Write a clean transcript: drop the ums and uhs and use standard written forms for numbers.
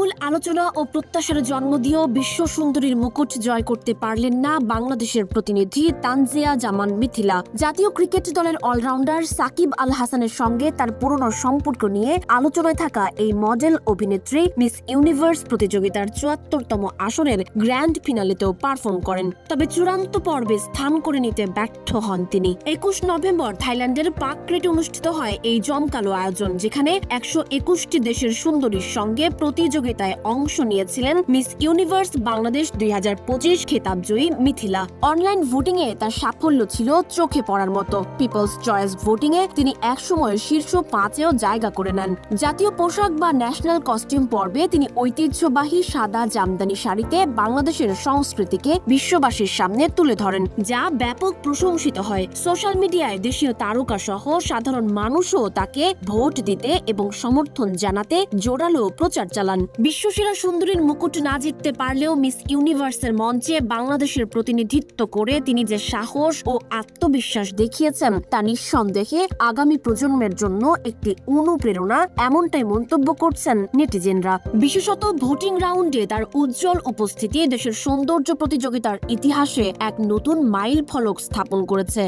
মূল আলোচনা ও প্রত্যাশার জন্ম দিয়েও বিশ্ব সুন্দরীর মুকুট জয় করতে পারলেন না বাংলাদেশের প্রতিনিধি তানজিয়া জামান মিথিলা। জাতীয় ক্রিকেট দলের অলরাউন্ডার সাকিব আল হাসানের সঙ্গে তার পুরনো সম্পর্ক নিয়ে আলোচনায় থাকা এই মডেল অভিনেত্রী মিস ইউনিভার্স প্রতিযোগিতার ৭৪তম আসরের গ্র্যান্ড ফিনালেতেও পারফর্ম করেন। তবে চূড়ান্ত পর্বে স্থান করে নিতে ব্যর্থ হন তিনি। ২১ নভেম্বর থাইল্যান্ডের পাকক্রেটে অনুষ্ঠিত হয় এই জমকালো আয়োজন, যেখানে ১২১টি দেশের সুন্দরীর সঙ্গে প্রতিযোগিতায় অংশ নিয়েছিলেন মিস ইউনিভার্স বাংলাদেশ ২০২৫ খেতাবজয়ী মিথিলা। অনলাইন ভোটিং এ তার সাফল্য ছিল চোখে পড়ার মতো। পিপলস চয়েস ভোটিং এ তিনি একসময় শীর্ষ ৫-এও জায়গা করে নেন। জাতীয় পোশাক বা ন্যাশনাল কস্টিউম পর্বে তিনি ঐতিহ্যবাহী সাদা জামদানি শাড়িতে বাংলাদেশের সংস্কৃতিকে বিশ্ববাসীর সামনে তুলে ধরেন, যা ব্যাপক প্রশংসিত হয়। সোশ্যাল মিডিয়ায় দেশীয় তারকা সহ সাধারণ মানুষও তাকে ভোট দিতে এবং সমর্থন জানাতে জোরালো প্রচার চালান। বিশ্বসেরা সুন্দরীর মুকুট না জিততে পারলেও মিস ইউনিভার্সের মঞ্চে বাংলাদেশের প্রতিনিধিত্ব করে তিনি যে সাহস ও আত্মবিশ্বাস দেখিয়েছেন তা নিঃসন্দেহে আগামী প্রজন্মের জন্য একটি অনুপ্রেরণা, এমনটাই মন্তব্য করছেন নেটিজেনরা। বিশেষত ভোটিং রাউন্ডে তার উজ্জ্বল উপস্থিতি দেশের সৌন্দর্য প্রতিযোগিতার ইতিহাসে এক নতুন মাইল ফলক স্থাপন করেছে।